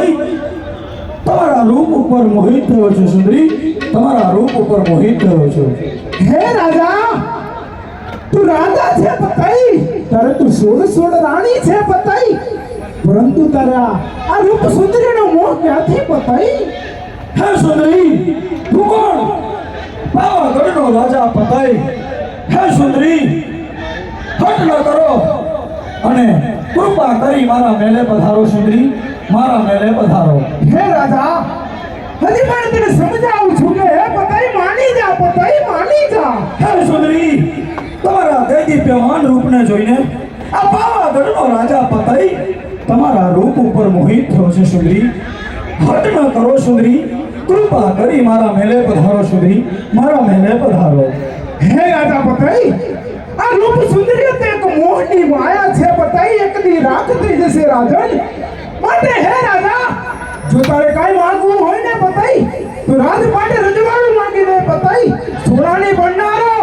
જોઈ તમારા રૂપ ઉપર મોહિત થયો છું સુંદરી, તમારા રૂપ ઉપર મોહિત થયો છું। હે રાજા, તું રાજા છે પતાઈ, તારે તું 16 રાણી છે પતાઈ, પરંતુ તારા આ રૂપ સુંદરીનો મોહ ક્યાંથી પતાઈ? હે સુંદરી, તું કોણ? પાવાગઢનો રાજા પતાઈ। હે સુંદરી, હટ ન કરો અને કૃપા કરી મારા મહેલે પધારો સુંદરી, મારા મહેલે પધારો। હે રાજા, હજી પણ તને સમજાવું છું કે હે પતાઈ માની જા, પતાઈ માની જા। હે સુંદરી, તમારા દૈદીપ્યમાન રૂપને જોઈને આ પાવાગઢનો રાજા પતાઈ તમારા રૂપ ઉપર મોહિત થયો છે સુંદરી। હટ ન કરો સુંદરી, કૃપા કરી મારા મહેલે પધારો સુંદરી, મારા મહેલે પધારો। હે રાજા પતાઈ, આ રૂપ સુંદરી તે એક મોહની માયા છે પતાઈ, એક દી રાત થઈ જશે રાજન। માટે હે રાજા, જો તારે કાઈ માંગવું હોય ને પતાઈ તો રાજપાટે રજવાડું માંગી દે પતાઈ। સોનાની ભંડારો,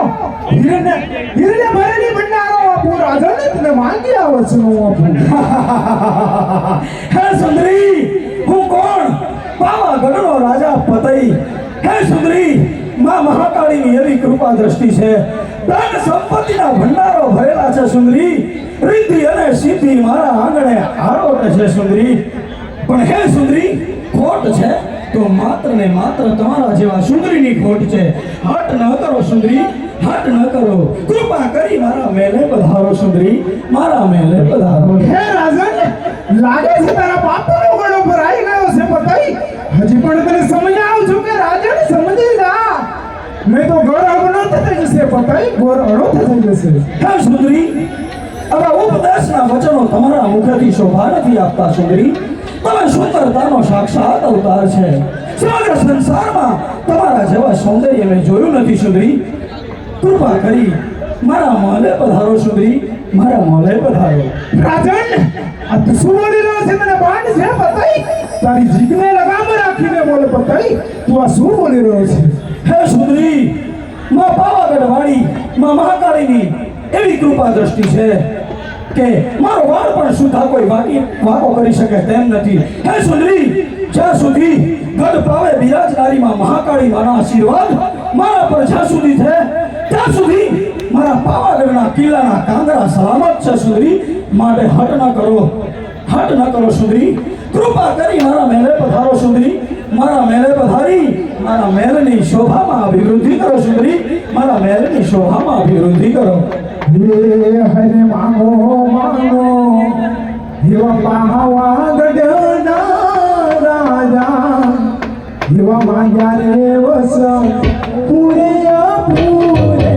હીરે ભરેલી ભંડારો આપું રાજન, તને માંગી આવશે હું આપું। હે સુંદરી, હું કોણ? પાવાગઢનો રાજા પતાઈ। હે સુંદરી, માં મહાકાળીની એવી કૃપા દ્રષ્ટિ છે, ધન સંપત્તિના ભંડારો ભરેલા છે સુંદરી, રીતિ અને સિદ્ધિ મારા આંગણે આરોટે છે સુંદરી। પણ હે સુંદરી, ખોટ છે તો માત્ર ને માત્ર તમારા જેવા સુંદરીની ખોટ છે। હટ ન કરો સુંદરી, હટ ન કરો, કૃપા કરી મારા મહેલે પધારો સુંદરી, મારા મહેલે પધારો। હે રાજન, લાગે છે તારા બાપનો ગળો ભરાઈ ગયો છે પતાઈ। હજી પણ તને સમજાવું છું કે રાજન સમજી જા, મેં તો ઘર અગણો થઈ જશે પતાઈ, ઘર અડો થઈ જશે। હે સુંદરી, આવા ઉપદેશના વચનો તમારા મુખથી શોભા નથી આપતા સુંદરી। તમે સુંદરતાનો સાક્ષાત અવતાર છે, સમગ્ર સંસારમાં તમારા જેવા સૌંદર્ય મેં જોયું નથી સુંદરી। કૃપા કરી મારા મહેલે પધારો સુંદરી, મારા મહેલે પધારો। રાજન, આ તું શું બોલી રહ્યો છે? મને બાંધ છે પતાઈ, તારી જીભને લગામ રાખીને બોલે પતાઈ, તું આ શું બોલી રહ્યો છે? હે સુંદરી, માં પાવાગઢ વાળી માં મહાકાળીની એવી કૃપા દ્રષ્ટિ છે કે મારો વાળ પણ સુધા કોઈ વાકો કરી શકે તેમ નથી। હે સુંદરી, જ્યાં સુધી ગઢ પાવે બિરાજનારી માં મહાકાળી માના આશીર્વાદ મારા પર જ્યાં સુધી છે ત્યાં સુધી મારા પાવાગઢના કિલ્લાના કાંગરા સલામત છે સુંદરી। માટે હટ ન કરો, હટ ન કરો સુંદરી, કૃપા કરી મારા મહેલે પધારો સુંદરી, મારા મહેલે પધારી મારા મહેલની શોભામાં અભિવૃદ્ધિ કરો સુંદરી, મારા મહેલની શોભામાં અભિવૃદ્ધિ કરો। હરે માંગો માંગો એવા પાવાગઢના રાજા, એવા માંગ્યા રે વસ પૂરે પૂરે।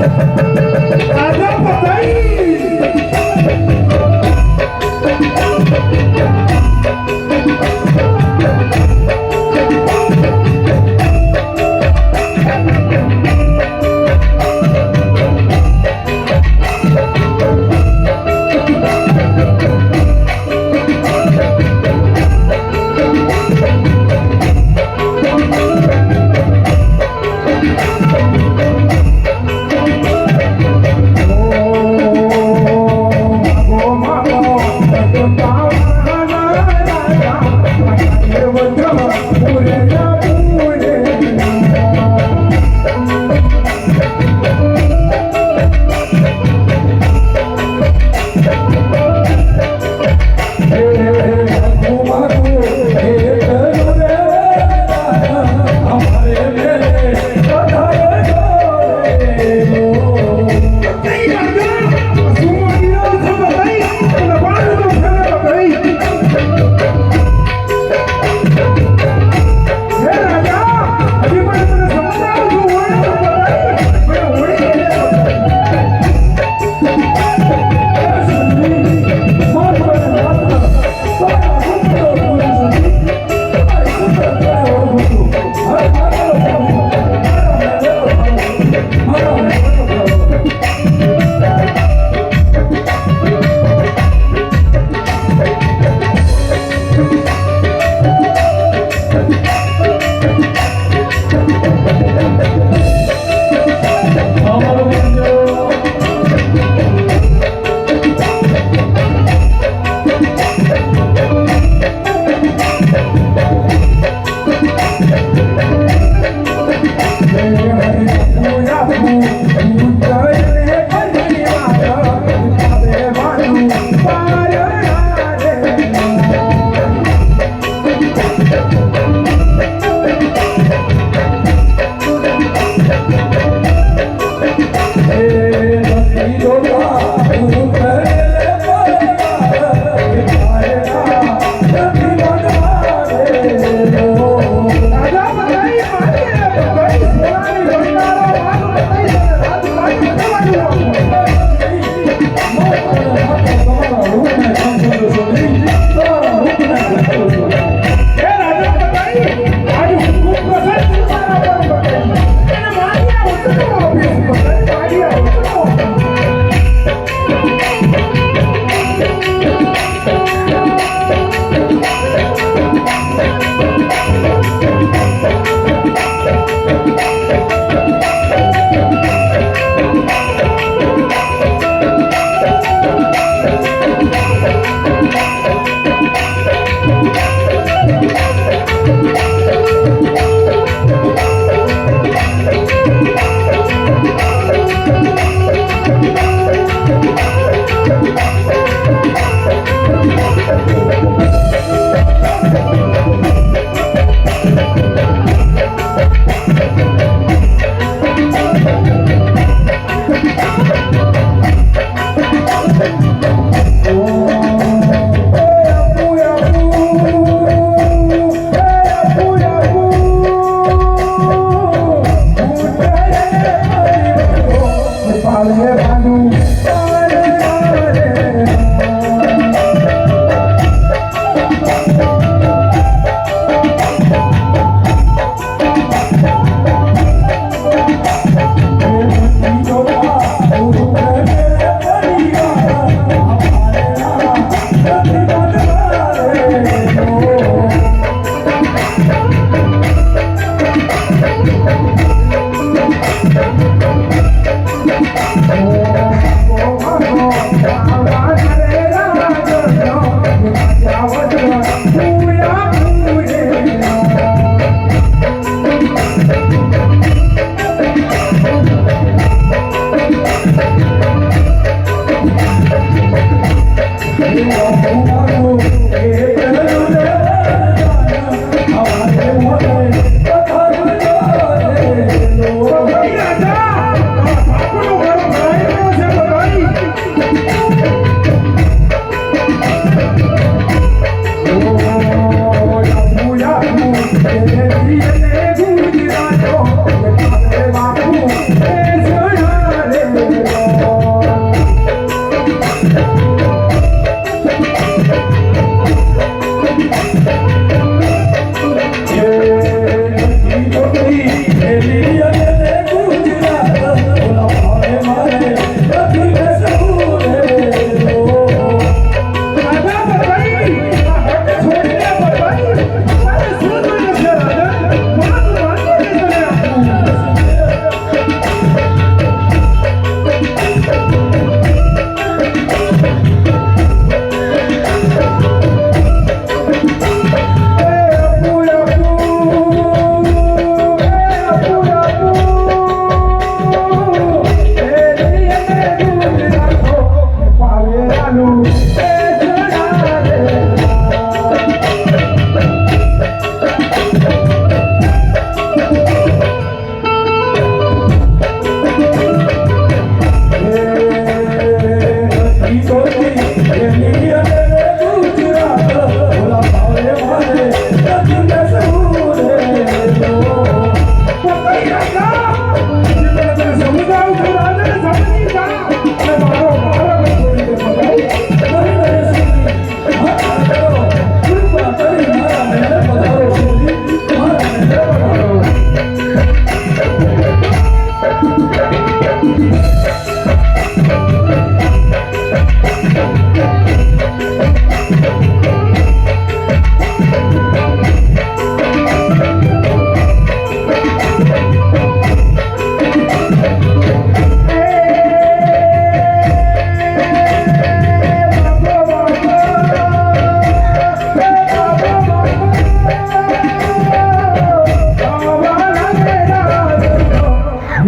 राजा बताई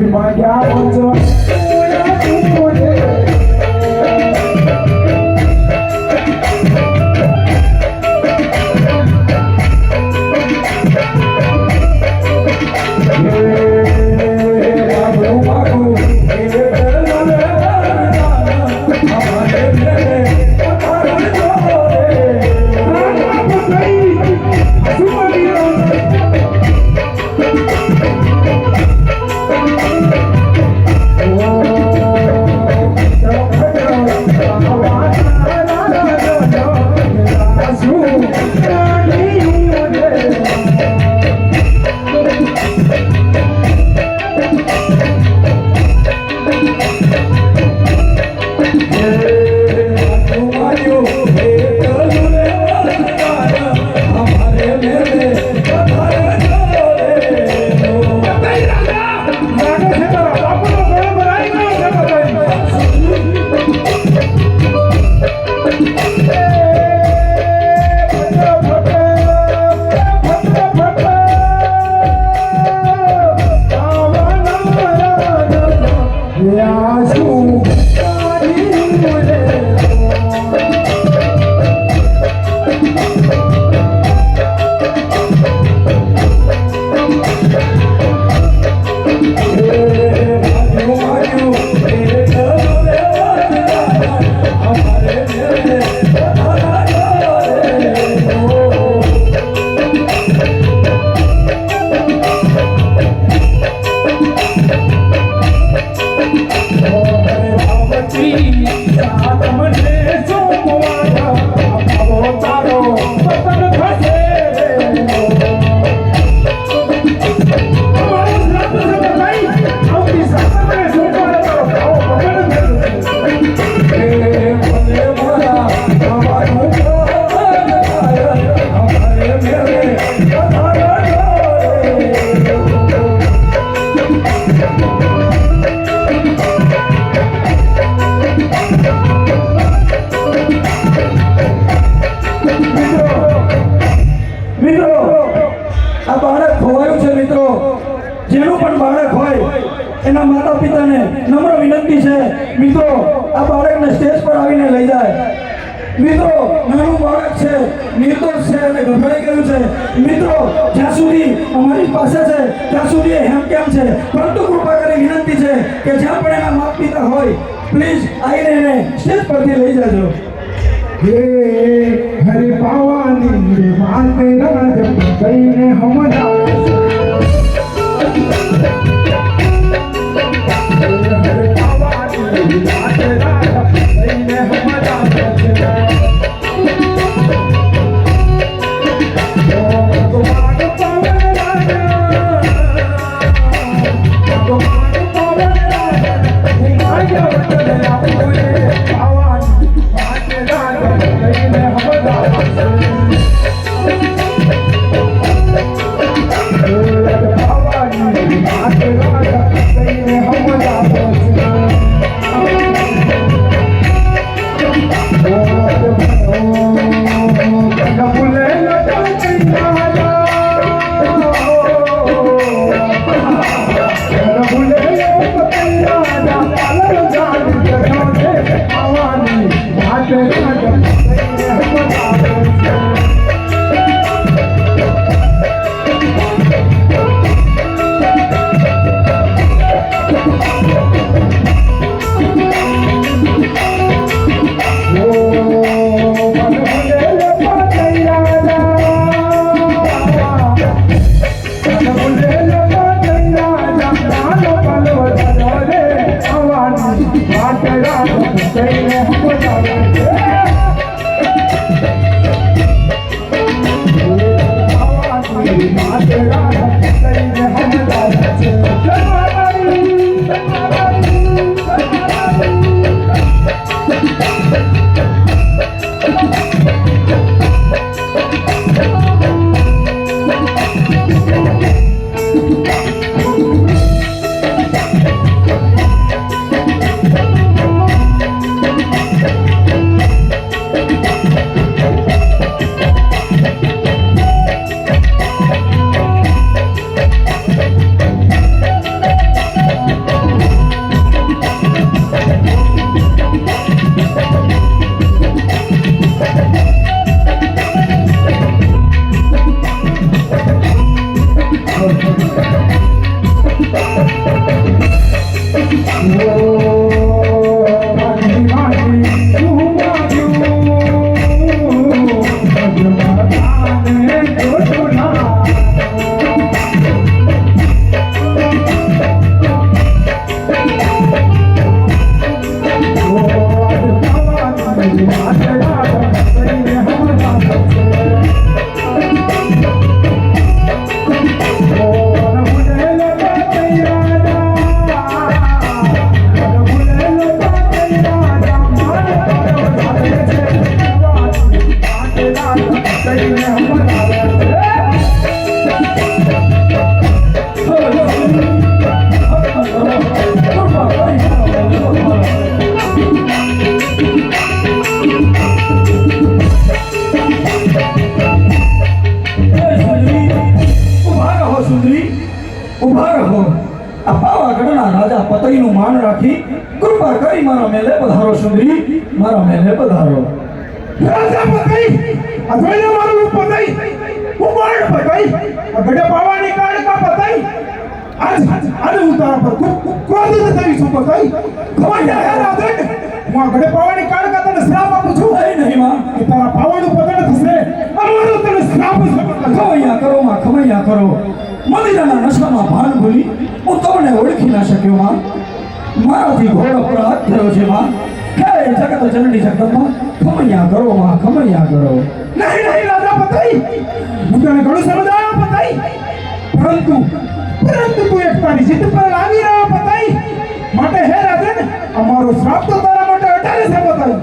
માગ્યા વચન પૂરા રે એના માતા પિતાને નમ્ર વિનંતી છે મિત્રો આ બાળકને સ્ટેજ પર આવીને લઈ જાય મિત્રો નાનું બાળક છે નિર્દોષ છે અને ગભરાઈ ગયું છે મિત્રો જ્યાં સુધી અમારી પાસે છે ત્યાં સુધી એ હેમકેમ છે પરંતુ કૃપા કરી વિનંતી છે કે જ્યાં પણ એના માતા પિતા હોય પ્લીઝ આવીને એને સ્ટેજ પરથી લઈ જાજો હે હરે પાવાની માતે રાજ કઈને હમણા ઉભા રહો. આ પાવાગઢના રાજા પતઈનું માન રાખી કૃપા કરી મારા મેલે પધારો સુંદરી, મારા મેલે પધારો. રાજા પતઈ, આ જોઈને મારું રૂપ પતઈ, હું કોણ પતઈ? આ ગઢે પાવાની કાળકા પતઈ. આજ હું તારા પર ક્રોધિત થઈ છું પતઈ. ખબર હે રાજન, હું આ ગઢે પાવાની કાળકા તને શ્રાપ આપું છું. નહીં માં, કે તારા પાવાનું પતન થશે, અમારો તને શ્રાપ છે. ખમૈયા કરો માં, ખમૈયા કરો. મદિરાના નશામાં ભાન ભૂલી હું તમને ઓળખી ના શક્યો માં. મારાથી ઘોર અપરાધ થયો છે માં. હે જગત જનની જગદંબા, ખમૈયા કરો માં, ખમૈયા કરો. નહીં નહીં રાજા પતઈ, હું તને ઘણું સમજાયો પતઈ, પરંતુ તું એક તારી જીદ પર લાગી રહ્યો પતઈ. માટે હે રાજન, અમારો શ્રાપ તો તારા માટે અટાલે છે પતઈ.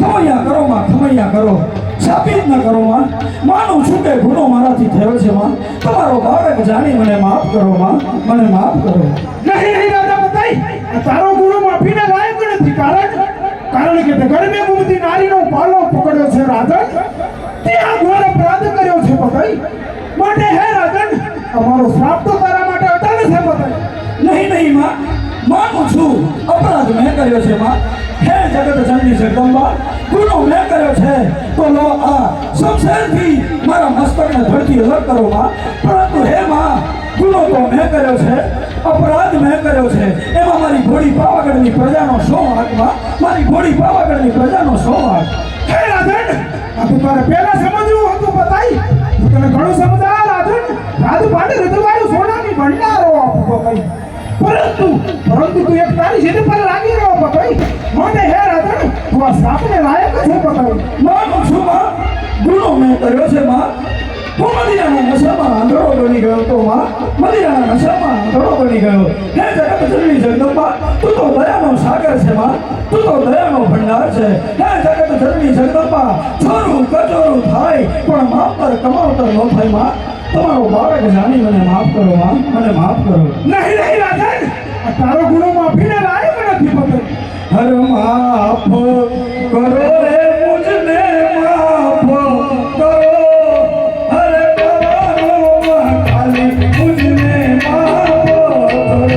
ખમૈયા કરો માં, ખમૈયા કરો. શાપિત ન કરો માં. માનું છું કે ગુનો મારાથી થયો છે માં. તમારો બાળક જાણી મને માફ કરો માં, મને માફ કરો. નહીં નહીં રાજા પતઈ, આ તારો ગુનો માફીને લાયક નથી. કારણ કે તે ગરમે ગુમતી નારીનો પાલો પકડ્યો છે રાજન. તે આ ઘોર અપરાધ કર્યો છે પતઈ. માટે હે રાજન, અમારો શ્રાપ તો તારા માટે અટાલે છે પતઈ. નહીં નહીં માં, માનું છું અપરાધ મેં કર્યો છે માં. હે જગત જનની જગદંબા, ગુનો મેં કર્યો છે તો લો આ શમશેરથી મારા મસ્તકને ધરતી અલગ કરો માં. પરંતુ હે માં, ગુનો તો મેં કર્યો છે, અપરાધ મેં કર્યો છે. એમાં મારી ઘોડી પાવાગઢની પ્રજાનો શો વાંક માં, મારી ઘોડી પાવાગઢની પ્રજાનો શો વાંક. હે રાજન, આ તો તારે પહેલા સમજવું હતું પતાઈ. હું તને ઘણું સમજાવ્યા રાજન. રાજપાટે રજવાયું સોનાની ભંડારો આપું પતાઈ. પરંતુ તું એક તારી જીદ પર લાગી રહ્યો પતાઈ. માટે હે રાજન, તું આ શ્રાપને લાયક છે પતાઈ. માનું છું માં, ગુનો મેં કર્યો છે માં. હું મદિરાના નશામાં આંધળો બની ગયો તો માં, મદિરાના નશામાં આંધળો બની ગયો. હે જગત જનની જગદંબા, તું તો દયાનો સાગર છે માં, તું તો દયાનો ભંડાર છે. હે જગત જનની જગદંબા, ચોરું કચોરું થાય પણ માફ પર કમાવતર ન થાય માં. તમારો બાળક જાણી મને માફ કરો માં, મને માફ કરો. નહીં નહીં રાજન, આ તારો ગુનો માફીને લાયક નથી પતાઈ. હર માફ કરો રે મુજને, માફ કરો. હર પવાનો ખાલી મુજને માફ કરો.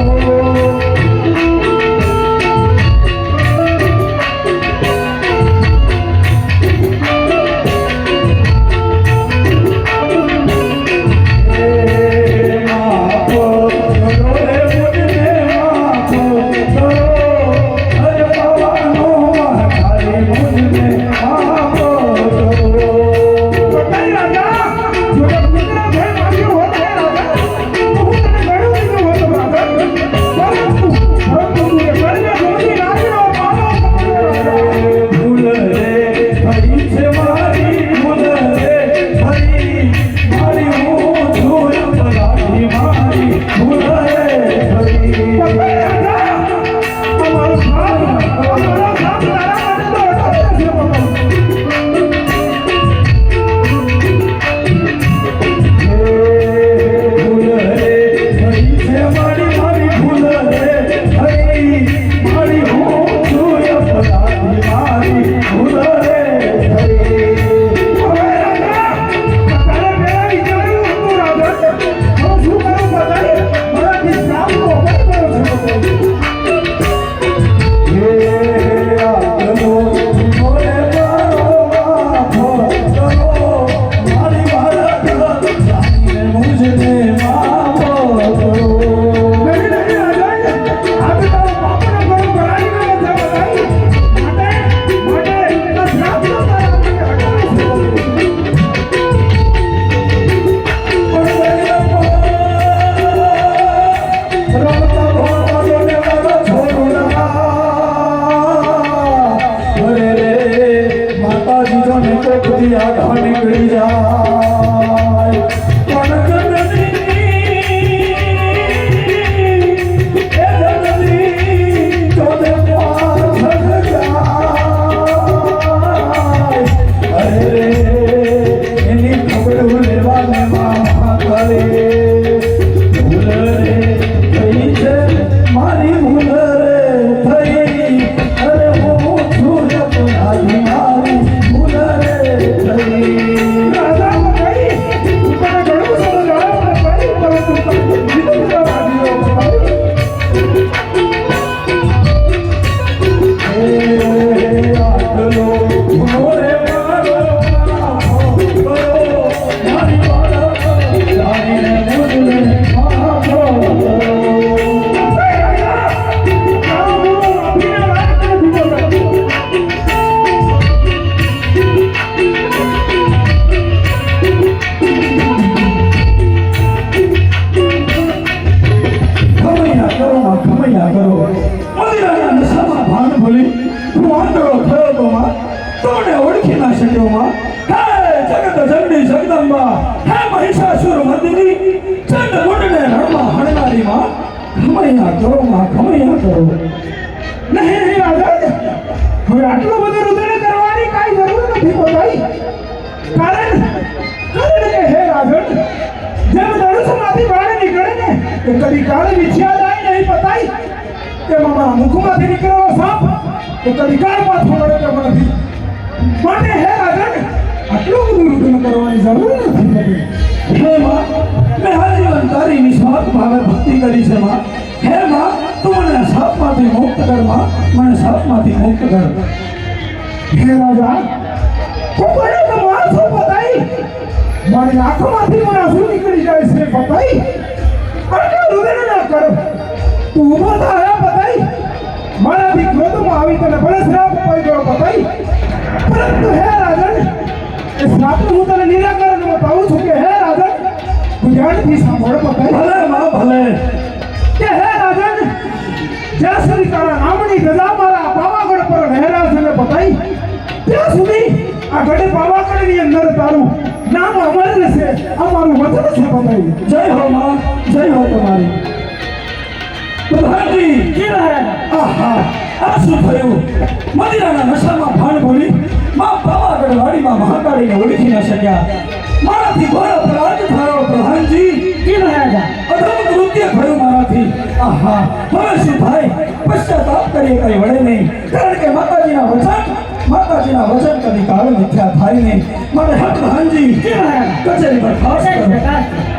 નીકળી જાય પણ જનની એ જનની જોડે પાછળ જાય અરે રે એની ખબર લેવાને માં કરે ભૂલ રે થઈ છે મારી ભૂલ રે થઈ અરે હું છું તમારી મારી ભૂલ રે થઈ રાજા ભાઈ તું તને ઘણું સમજાયો ભાઈ પરંતુ બીજું બધા ભાગીઓ આટલો ભૂલે મારો મારી વાળા જાણીને ભૂલે મારો ખમૈયા કરો મદિરાના નશામાં ભાન ભૂલી હું આંધળો થયો તો માં તોને ઓળખી ના શક્યો માં હે જગત જગડી જગદંબા હે મહિષાસુર મર્દિની ચંડ મુંડને રણમાં હણનારી માં ખમૈયા કરો માં ખમૈયા કરો નહીં રાજા હવે આટલો બધો રુદન કરવાની કાંઈ જરૂર નથી ભાઈ કારણ કે હે રાજન જેમ ધનુષમાંથી બાણ નીકળે ને એ કદી કાળ વિછ્યા જાય નહીં પતાઈ કે મારા મુખમાંથી નીકળેલો સાપ એ કદી કાળમાં થોડો કે નથી માટે હે રાજન આટલું બધું રુદન કરવાની જરૂર નથી પડી હે માં મેં આજીવન તારી નિસ્વાર્થ ભાવે ભક્તિ કરી છે માં હે માં તું મને સાપમાંથી મુક્ત કર માં મને સાપમાંથી મુક્ત કર હે રાજા કોને તો મારસો પતાઈ મારી આંખોમાંથી મને આંસુ નીકળી જાય છે પતાઈ આટલું રુદન ના કરો તું ઊભો થયા પતાઈ મારાથી ક્રોધમાં આવી તને ભલે શ્રાપ પડી ગયો પતાઈ પરંતુ હે રાજન એ શ્રાપનું હું તને નિરાકરણ બતાવું છું કે હે રાજન તું ધ્યાનથી સાંભળ પતાઈ ભલે માં ભલે કે હે રાજન જ્યાં સુધી તારા નામની ગદા મારા પાવાગઢ પર લહેરાશે ને પતાઈ ત્યાં સુધી આ ગઢે પાવાગઢની અંદર તારું નામ અમર રહેશે આ મારું વચન છે પતાઈ જય હો માં જય હો તમારી પ્રધાનજી આહા આ શું થયું મદિરાના નશામાં ભાન ભૂલી માં પાવાગઢ વાડીમાં મહાકાળીને ઓળખી ન શક્યા મારાથી ઘોર અપરાધ થયો પ્રધાનજી અધમ કૃત્ય થયું મારાથી આહા હવે શું થાય પશ્ચાતાપ કરીએ કઈ વળે નહીં કારણ કે માતાજીના વચન કદી કાળ મિથ્યા થાય નહીં મારે હક પ્રધાનજી કચેરી પર ખાસ કરો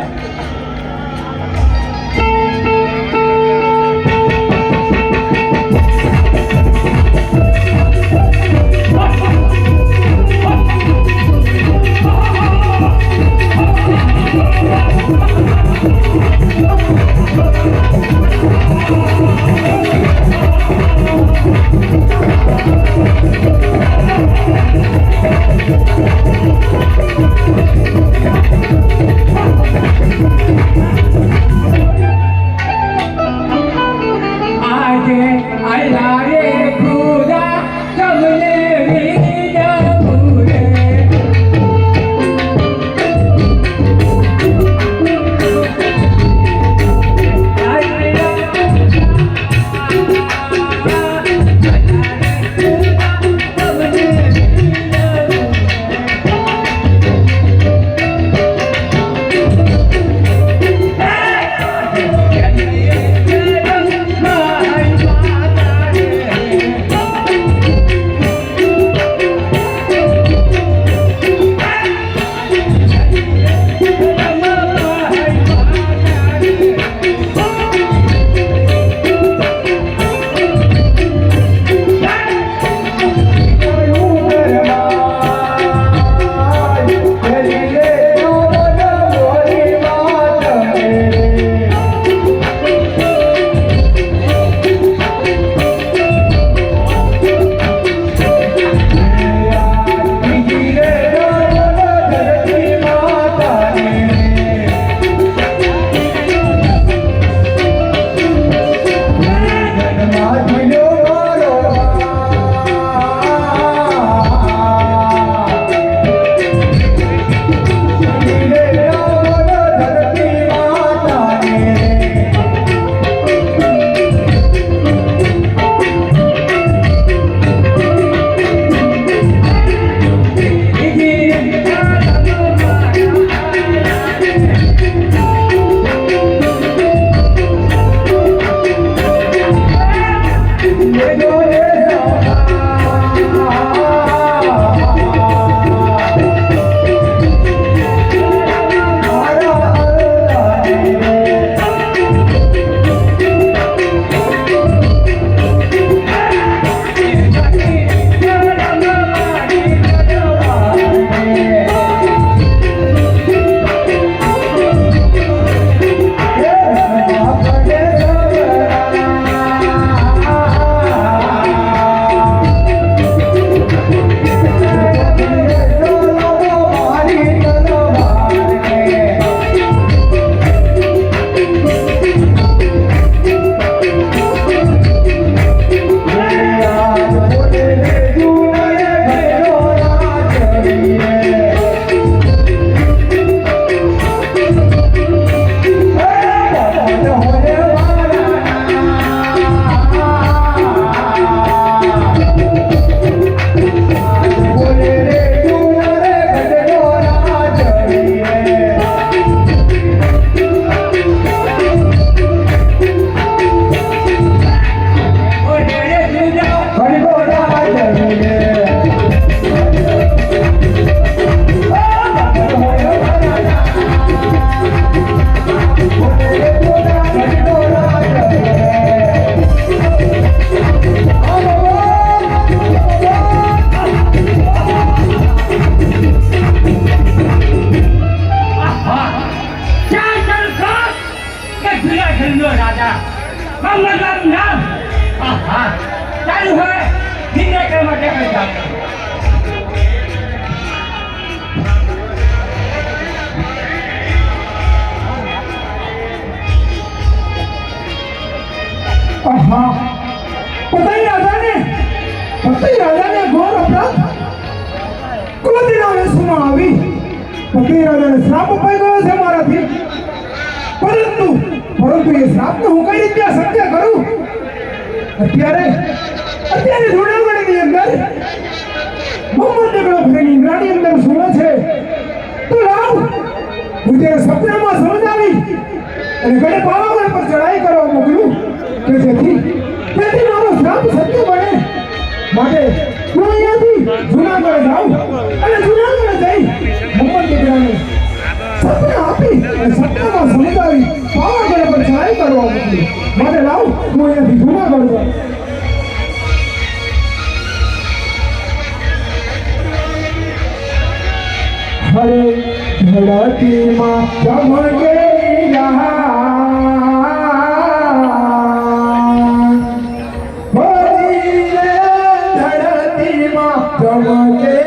રામ રામ આહા ચાલુ હવે નિંદ્રા કરવા માટે આપણે જાવ આહા પતઈ રાજાને ઘોર અપરાધ ક્રોધના વેશમાં આવી પતઈ રાજાને શ્રાપ અપાઈ ગયો છે મારાથી પરંતુ એ શ્રાપને હું કઈ રીતે સત્ય કરું અત્યારે જૂનાગઢની અંદર મોહમ્મદ નગર ફરીની ઇન્દ્રાની અંદર સુવે છે તો લાવ હું તેને સપનામાં સમજાવી અને ગળે પાવાગઢ પર ચડાઈ કરવા મોકલું કે જેથી મારો શ્રાપ સત્ય બને માટે હું અહીંયાથી જૂનાગઢ જાઉં અને જૂનાગઢ જઈ મોહમ્મદ નગરને સપના આપી અને સપનામાં સમજાવી પાવાગઢ પર ચડાઈ કરવા મોકલું માટે લાવ હું અહીંયાથી જૂનાગઢ જાઉં हरे धरती माँ चमके धरती माँ चमके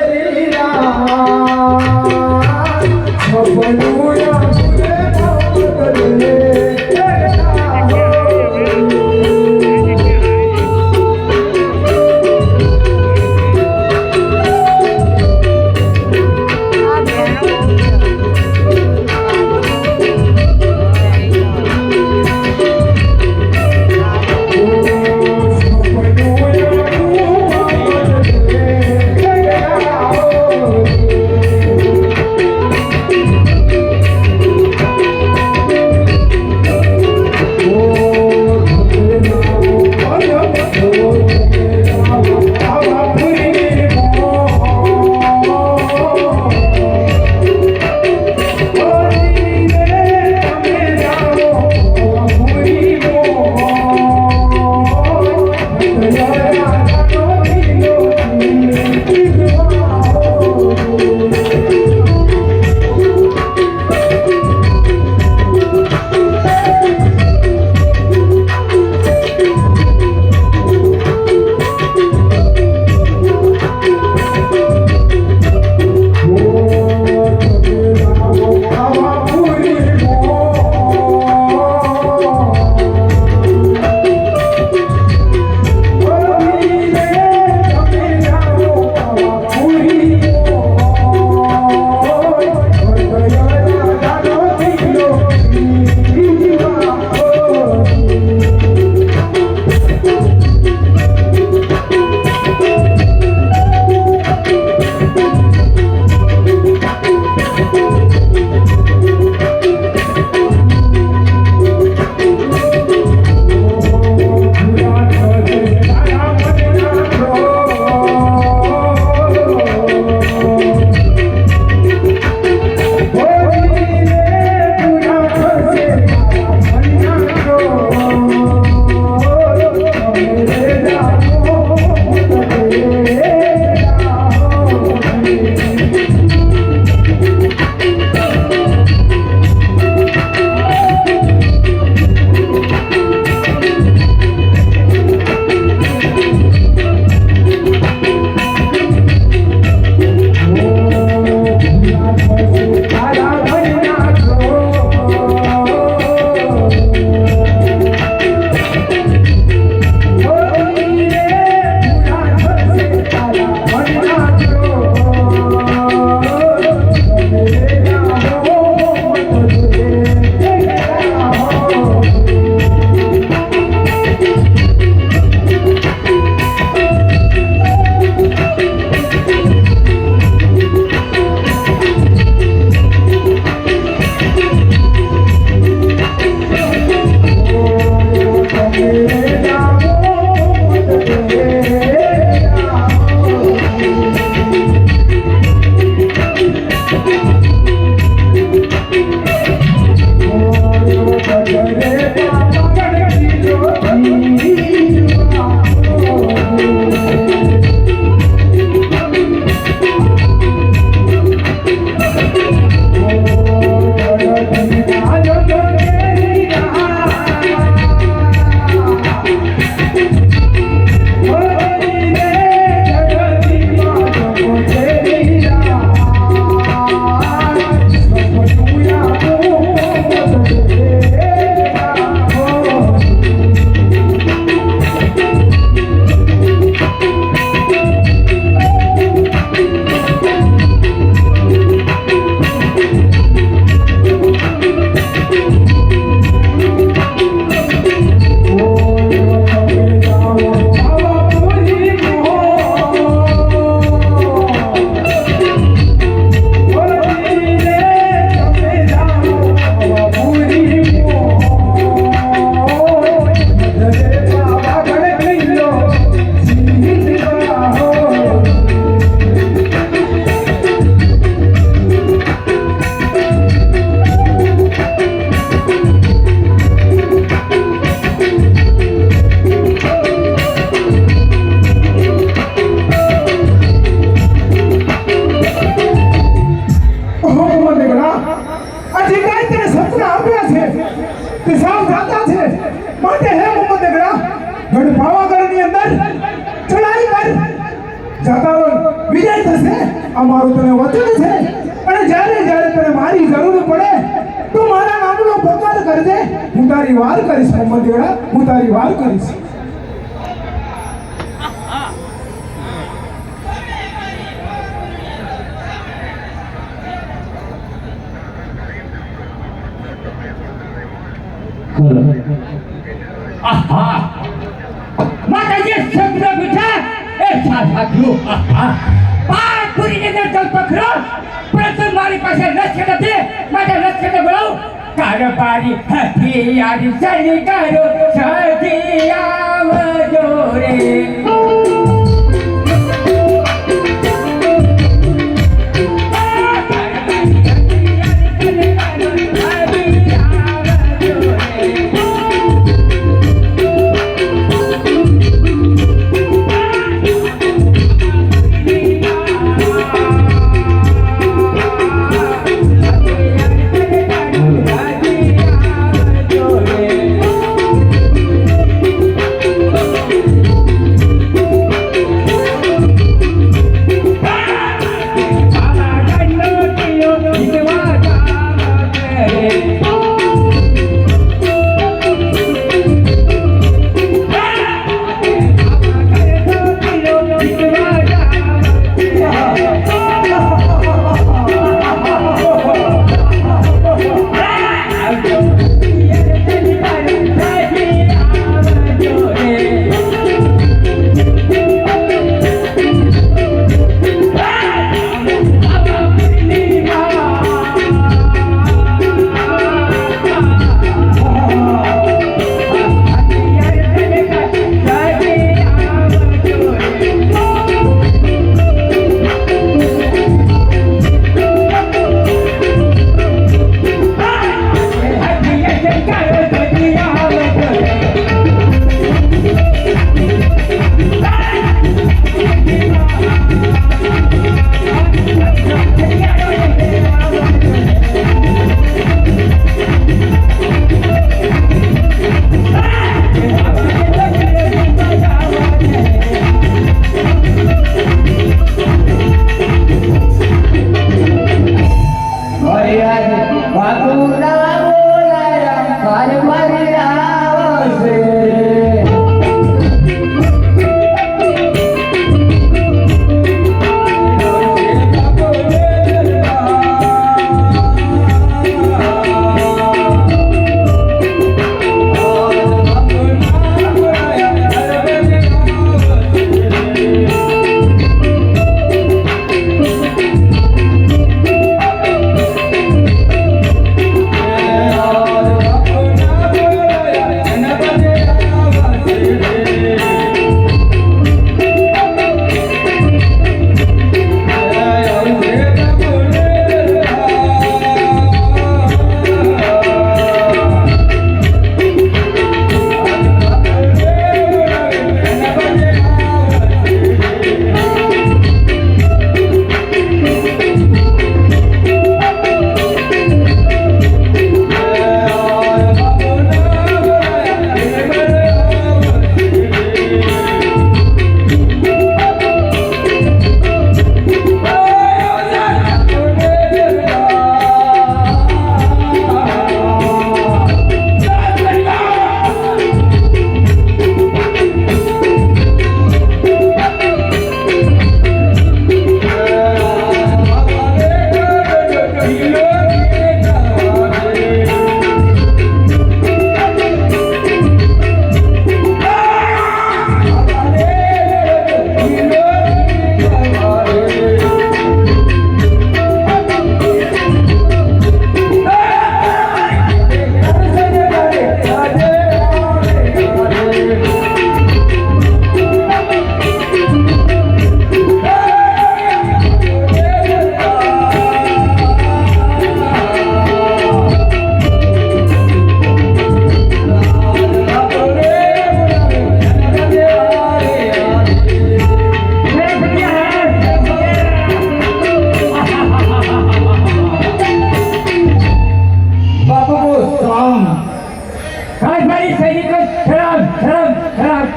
ગઢ પાવાગઢની અંદર ચડાઈ કર જાતારો વિજય થશે અમારું તને વચન છે અને જ્યારે જ્યારે તને મારી જરૂર પડે તું મારા નામનો પોકાર કરજે હું તારી વાર કરીશ મોહમ્મદેડા હું તારી વાર કરીશ આહા માતાજી શબ્દ બીઠા એ સાધુ આહા પાર પૂરી નગર જલ પકડો પરંતુ મારી પાસે લક્ષ્ય નથી માટે લક્ષ્ય બોલાવ કારબારી હથિયારી સૈનિકારો સદી આવજો રે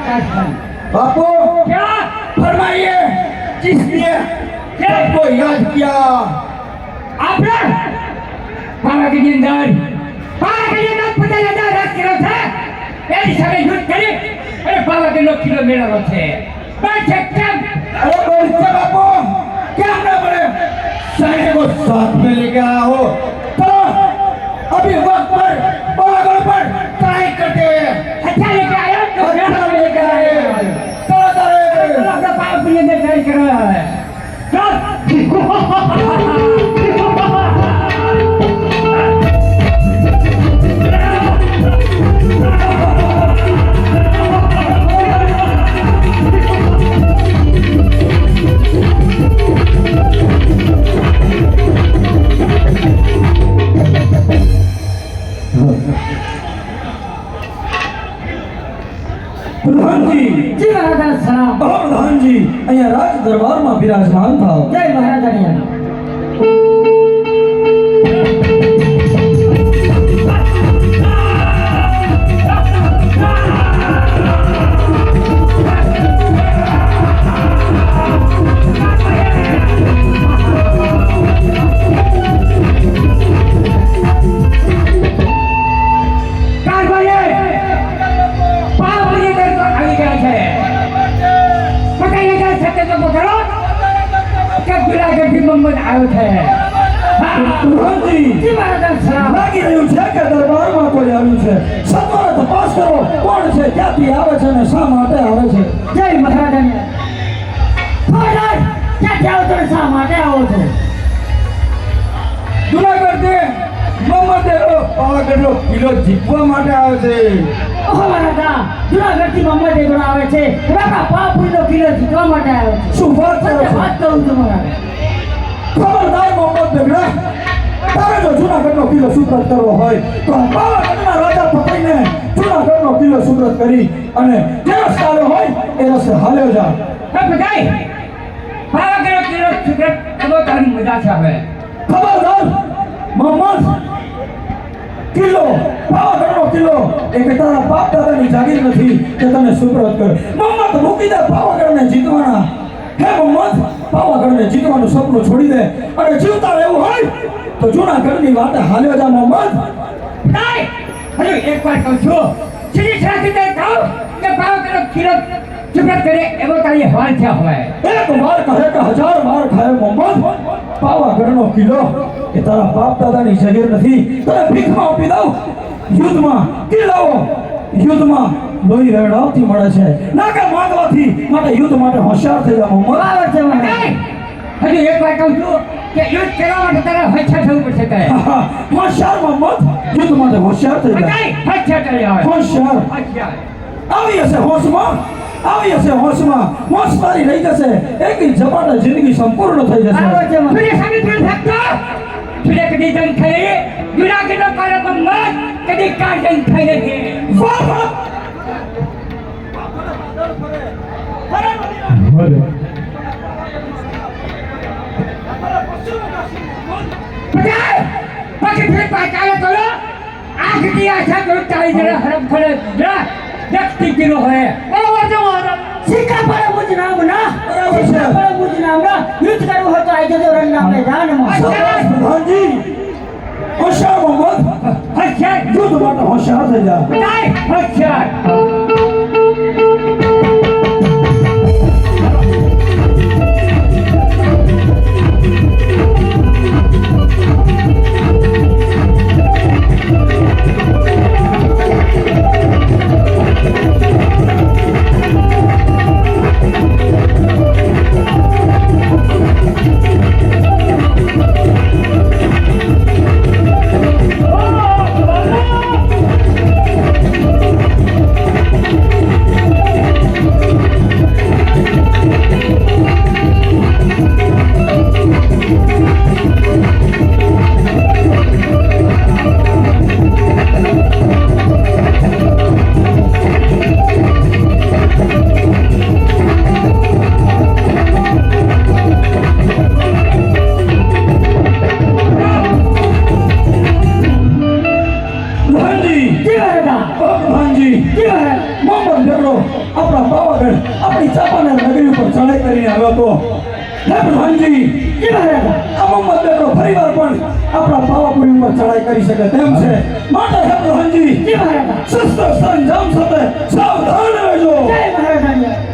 बापू क्या फरमाइए किसने सबको याद किया आपने बाबा की अंदर पता लगा रात किलो था ऐसी सारे युद्ध करे अरे बाबा के लोग किलो मेरा होते बस एकदम अरे बोलते बापू क्या ना बोले सारे को साथ में लेके आया हो तो अभी वक्त पर पागल पर ट्राई करते हैं अच्छा लेके आया तो अच्छा लेके आए तो अपना पाप के अंदर ट्राई कर रहा है प्रधान जी जी महाराज सलाम प्रधान जी અહીંયા રાજ દરબારમાં બિરાજમાન થાઓ जय महाराज मोहम्मद आयो है પ્રધાન જી जी महाराज सलाम લાગી રહ્યું છે કે દરબારમાં કોઈ આવ્યું છે સત્વરે તપાસ કરો કોણ છે ક્યાંથી આવે છે અને શા માટે આવે છે जय महाराज महाराज क्या क्या तो सा माटे आओ तो જુનાગઢથી મોહમ્મદેરો પાવાગઢનો કિલ્લો જીતવા માટે આવે છે ઓહો महाराज જુનાગઢ થી મોહમ્મદ એગરો આવે છે બાપા પાપુનો કિલો જીતવા માટે આવ્યો છે શું વાત કરો સત્ય છો વાત કહું છું महाराज ખબરદાર મોહમ્મદ બેગડા તારે જો જુનાગઢનો કિલ્લો સુપ્રત કરવો હોય તો આ પાવાગઢના રાજા પકડીને જુનાગઢનો કિલ્લો સુપ્રત કરી અને જે રસ્તે આવ્યો હોય એ રસ્તે હાલ્યો જા अब बताई बाबा के किलो सिगरेट तो तारी मजा से है ખબરદાર મોહમ્મદ કિલ્લો પાવાગઢનો કિલ્લો એ કે તારા બાપ દાદાની જાગીર નથી કે તને સુપ્રત કર મોહમ્મદ મૂકી દે પાવાગઢને જીતવાના હે મોહમ્મદ પાવાગઢને જીતવાનું સપનું છોડી દે અને જીવતા રહેવું હોય તો જૂનાગઢની વાટે હાલ્યો જા મોહમ્મદ नहीं अरे एक बार कहूं छो सीधी साथी दे कहूं कि बाबा के किलो सिगरेट करे एवो तारी हवाल छे होय એક વાર કહે કે હજાર વાર ખાય મોહમ્મદ પાવાગઢનો કિલ્લો એ તારા બાપ દાદાની જાગીર નથી તને ભીખમાં આપી દઉં યુદ્ધમાં કિલ્લાઓ યુદ્ધમાં લોહી રેડાવથી મળે છે ના કે માંગવાથી માટે યુદ્ધ માટે હોશિયાર થઈ જા મોહમ્મદ बराबर छे नहीं अरे एक बार कहूं छो कि युद्ध કરવા માટે તારે હચ્છા થવું પડશે તારે હોશિયાર મોહમ્મદ યુદ્ધ માટે હોશિયાર થઈ જા बताई हચ્છા કરી આવે હોશિયાર હચ્છા આવી હશે હોશમાં આવી હશે હોશમાં હોશ તારી રહી જશે એક ઝપાટા જિંદગી સંપૂર્ણ થઈ જશે तुझे सभी दिल सकता तुझे कभी जंग खाई जुड़ा के तो कर को मत कभी का जंग खाई लगे વાહ વાહ बताए बाकी फिर पाकाले करो आंख की आशा करो ताई जरा हरम खड़े जरा देखती किलो है बराबर जो सिक्का पर मुझ नाम ना सिक्का पर मुझ नाम ना युद्ध करो हो तो आई जो रंगा मैदान में પ્રધાનજી હોશિયાર મોહમ્મદ अच्छा યુદ્ધ માટે હોશિયાર થઈ જા बताए अच्छा આગળ આપણી ચાંપાનેર નગરી ઉપર ચડાઈ કરીને આવ્યો હતો હે પ્રધાનજી જી મહારાજ આ મોહમ્મદ બેગડો ફરીવાર પણ આપણા પાવાપુરી ઉપર ચડાઈ કરી શકે તેમ છે માટે હે પ્રધાનજી જી મહારાજ શસ્ત્ર સરંજામ સાથે સાવધાન રહેજો જય મહારાજ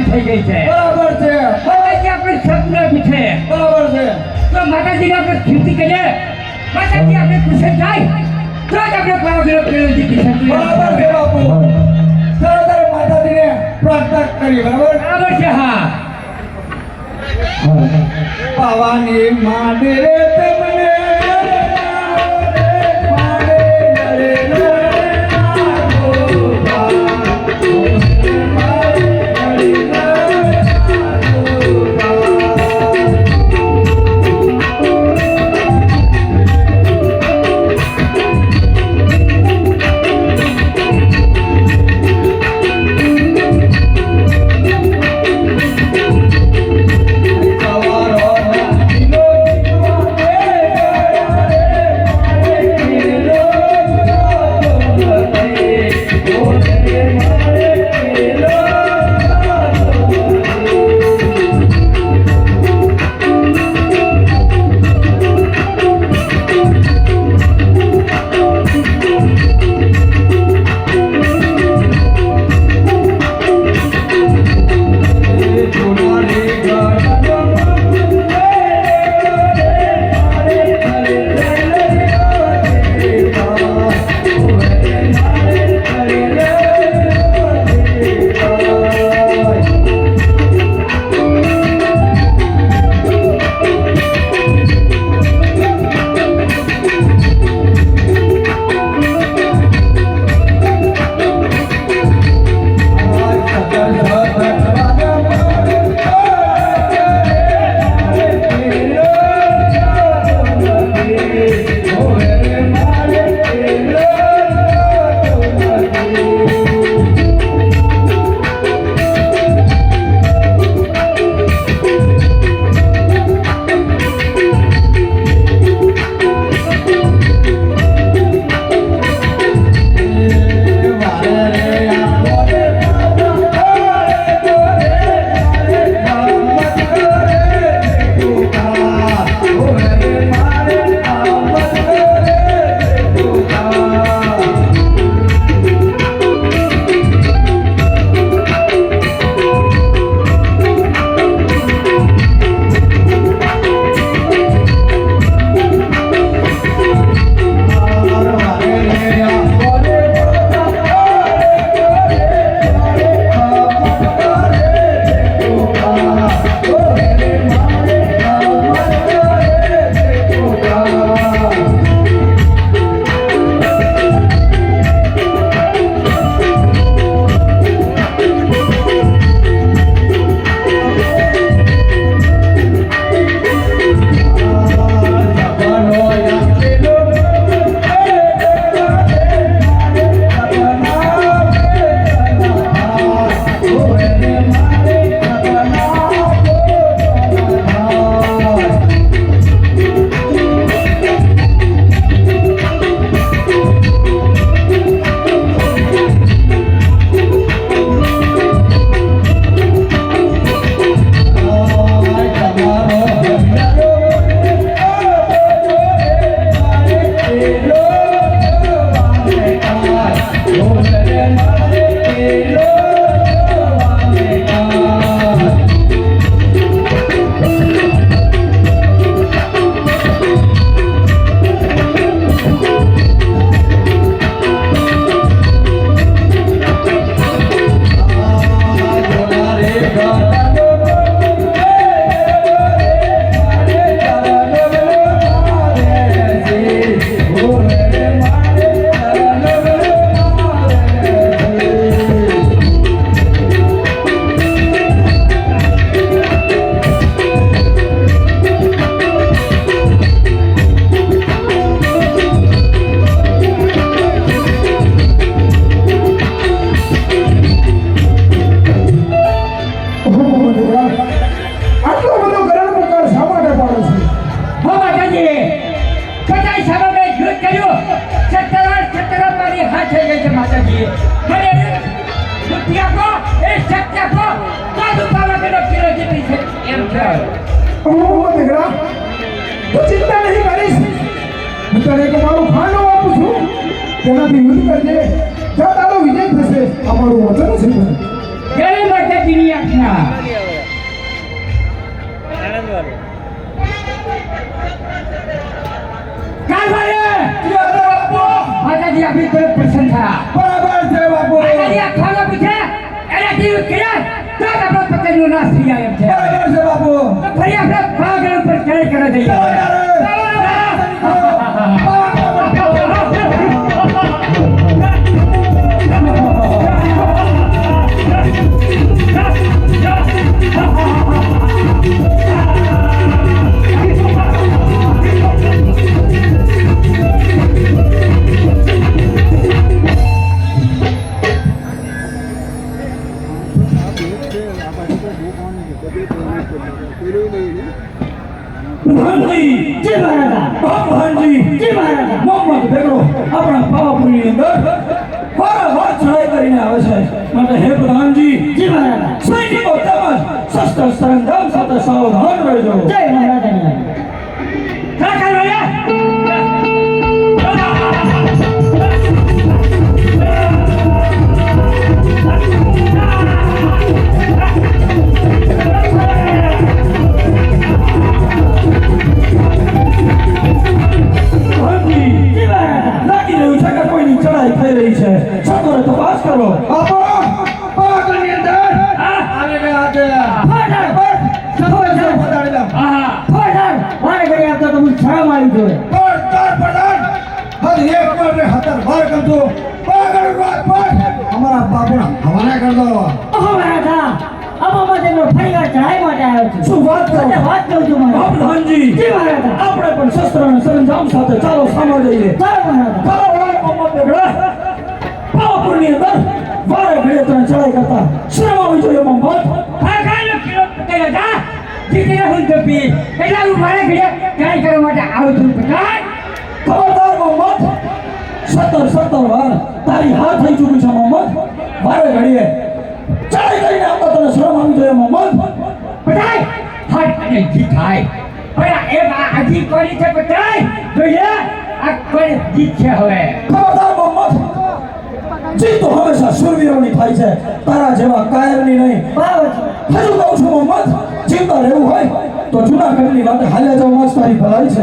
થઈ ગઈ છે બરાબર છે માતાજી આપણે સપના પીછે બરાબર છે તો માતાજીને આપણે કીર્તિ કરીએ માતાજી આપણે ખુશ થાય તો જ આપણે પાવાગઢ પ્રેરણથી કીર્તિ બરાબર છે બાપુ ચાલો તારે માતાજીને પ્રાર્થના કરી બરાબર બરાબર છે હા પાવાની માને તમને હું દીકરા તું ચિંતા નહીં કરીશ હું તને એક મારું ખાનું આપું છું તેનાથી યુદ્ધ કરજે જ્યાં તારો વિજય થશે અમારું વચન છે જય માતાજીની આજ્ઞા માતાજી આપણી તરફ પ્રસન્ન થયા બરાબર છે બાપુ માતાજી આ ખાનો પૂછે એના જીવ કર્યા તો જ આપણો પતંગનો નાશ થઈ જાય એમ છે બરાબર છે બાપુ તો ફરી આપણે પાગલ ઉપર ચડાઈ કરવા જઈએ પ્રધાનજી જય મહારાજા પ્રધાનજી જય મહારાજા મોહમ્મદ બેગડો આપણા પાવાપુરીની અંદર વારંવાર ચડાઈ કરીને આવે છે માટે હે પ્રધાનજી જય મહારાજા સૈનિકો તેમજ શસ્ત્ર સરંજામ સાથે સાવધાન રહેજો જય મહારાજા કાકા રોયા લાગી રહ્યું છે કે કોઈની ચડાઈ થઈ રહી છે સત્વરે તપાસ કરો બાપુ પાવાગઢની અંદર આવે આજે મારે ઘરે આપતો તો હું શરમ આવી જોઈએ અમારા બાપુના હવાલે કર દો ઓહો મહારાજા આમાં તેમનો ફરીવાર ચઢાઈ માટે આવ્યો છું શું વાત કરો વાત કહું છું મહારાજ પ્રધાનજી જી મહારાજા આપણે પણ શસ્ત્ર અને સરંજામ સાથે ચાલો સામા જઈએ ચાલો મહારાજા ચાલો વડાય મોહમ્મદ બેગડા પાવાપુરની અંદર વારે ઘડીએ તને ચડાઈ કરતા શરમ આવી જોઈએ મોહમ્મદ આ કાયનો કિલો પકડ્યા જા જીતીને હું તો પી એટલે હું મારે ઘરે ચઢાઈ કરવા માટે આવું છું પકડ ખબરદાર મોહમ્મદ 17 વાર તારી હાર થઈ ચૂકી છે મોહમ્મદ વારે ઘડીએ ચડાઈ કરીને આવતા તને શરમ આવી જોઈએ મોહમ્મદ પટાઈ હટ અને જીત થાય પણ એ આજી કોની છે પટાઈ જોઈએ આ કોઈ જીત છે હવે ખબરદાર મોહમ્મદ જીત તો હંમેશા શૂરવીરોની થાય છે તારા જેવા કાયરની નહીં બરાબર છે હજુ કહું છું મોહમ્મદ જીવતા રહેવું હોય તો જૂનાગઢની વાત હાલ્યા જવા જ તારી ભલાઈ છે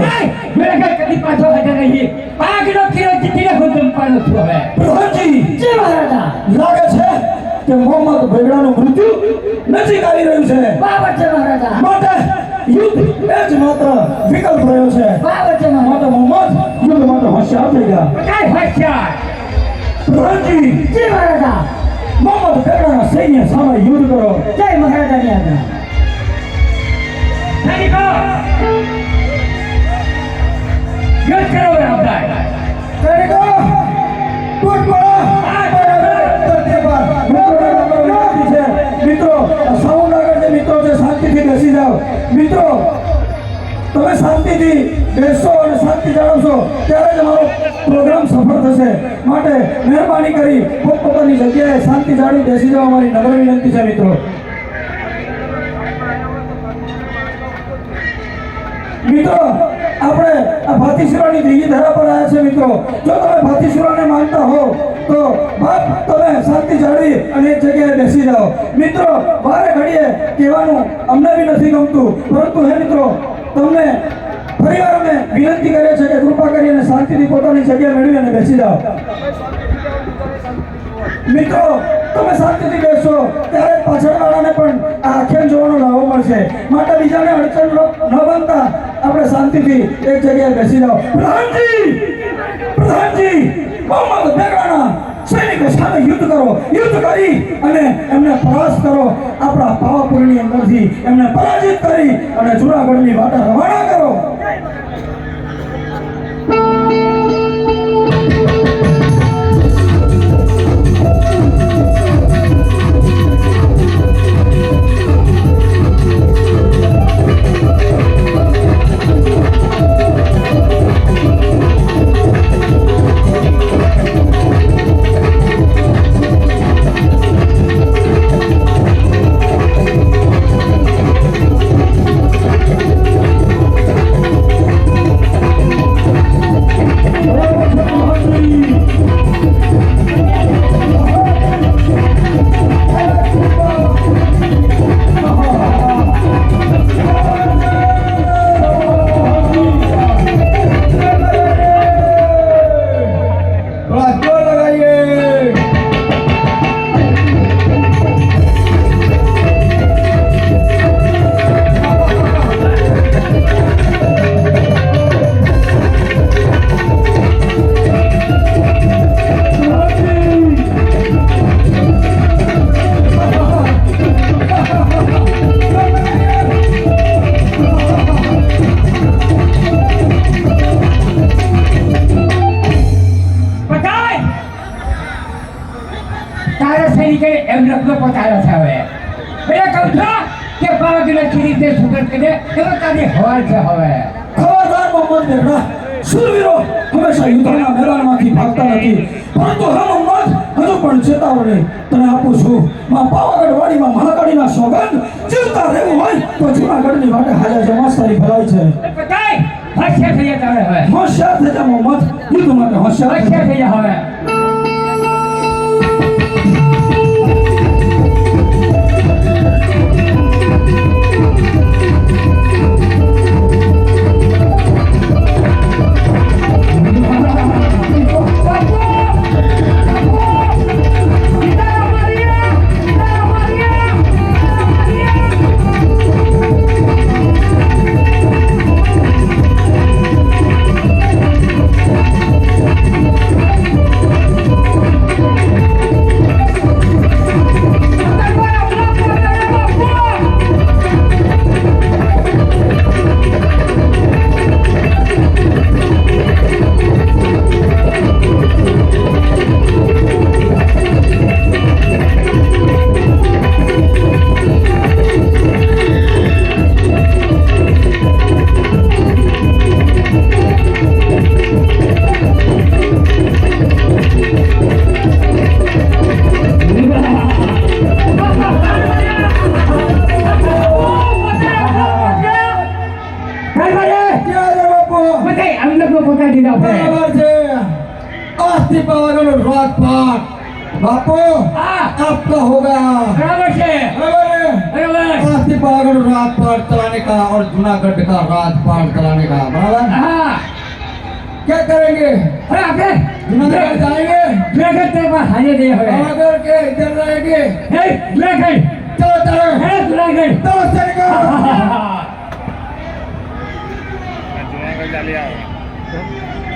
મેરે કદી પાછો હટે નહીં પાગનો કિલો જીતીને હું ચંપાનો છું હવે પ્રધાનજી જય મહારાજા લાગે છે કે મોહમ્મદ બેગડાનું મૃત્યુ નજીક આવી રહ્યું છે બરાબર છે મહારાજા માટે યુદ્ધ એ જ માત્ર વિકલ્પ રહ્યો છે બરાબર છે માટે મોહમ્મદ યુદ્ધ માટે હોશિયાર થઈ ગયા પટાઈ હોશિયાર પ્રધાનજી જય મહારાજા મોહમ્મદ બેગડાના સૈન્ય સામે યુદ્ધ કરો જય મહારાજાની આજ્ઞા સૈનિકો યુદ્ધ કરો બધા સૈનિકો ટૂટ પડો મિત્રો સાઉન્ડ આગળ જે મિત્રો છે શાંતિથી બેસી જાઓ મિત્રો તમે શાંતિથી બેસો અને શાંતિ જાળવશો ત્યારે જ અમારો પ્રોગ્રામ સફળ થશે માટે મહેરબાની કરી પોતપોતાની જગ્યાએ શાંતિ જાળવી બેસી જાઓ અમારી નમ્ર વિનંતી છે મિત્રો મિત્રો આપણે આ ભાતીસુરાની ત્રીજી ધારા પર આવ્યા છે મિત્રો જો તમે ભાતીસુરાને માનતા હો તો બાપ તમે શાંતિ જાળવી અને એક જગ્યાએ બેસી જાઓ મિત્રો વારે ઘડીએ કહેવાનું અમને બી નથી ગમતું પરંતુ હે મિત્રો તમને ફરીવાર અમે વિનંતી કરીએ છીએ કે કૃપા કરી અને શાંતિથી પોતાની જગ્યા મેળવી અને બેસી જાઓ મિત્રો તમે શાંતિથી બેસો ત્યારે પાછળવાળાને પણ આ આખ્યાન જોવાનો લાભ મળશે માટે બીજાને અડચણ ન બનતા આપણે શાંતિથી એક જગ્યાએ બેસી જાઓ પ્રધાનજી મોહમ્મદ બેગડાના સૈનિકો સામે યુદ્ધ કરો યુદ્ધ કરી અને એમને પરાસ્ત કરો આપણા પાવાપુરની અંદરથી એમને પરાજિત કરી અને જૂનાગઢની વાટા રવાના કરો ફેરી કરી એમ લખનો પતાવ્યો છે હવે એટલે કહું છું કે પાવાગઢ ચીરી તે સુગર કરે એમાં તારી હવા છે હવે ખબરદાર મોહમ્મદ બેગડા શૂરવીરો હંમેશા યુદ્ધના મેદાનમાંથી ભાગતા નથી પરંતુ હા મોહમ્મદ હજુ પણ ચેતવણી તને આપું છું માં પાવાગઢ વાડીમાં મહાકાળીના સોગંદ જીવતા રહેવું હોય તો જૂનાગઢની વાટે હાજર જમાસતારી ભલાઈ છે પતાય હોશિયાર થઈ જા તારે હવે હોશિયાર થઈ જા મોહમ્મદ યુદ્ધ માટે હોશિયાર થઈ જા. હોશિયાર થઈ જા હવે आस्ती पावागढ़ राजपाट बापू आपका होगा बराबर છે बराबर है बराबर आस्ती पावागढ़ राजपाट चलाने का और जूनागढ़ का राजपाट चलाने का बराबर હા क्या करेंगे અરે આપણે जूनागढ़ जाएंगे જૂનાગઢ તે પર હાજર દે હવે पावागढ़ के इधर रहेंगे હે જૂનાગઢ चलो चलो હે જૂનાગઢ तो चलेगा જૂનાગઢ ચાલી આવે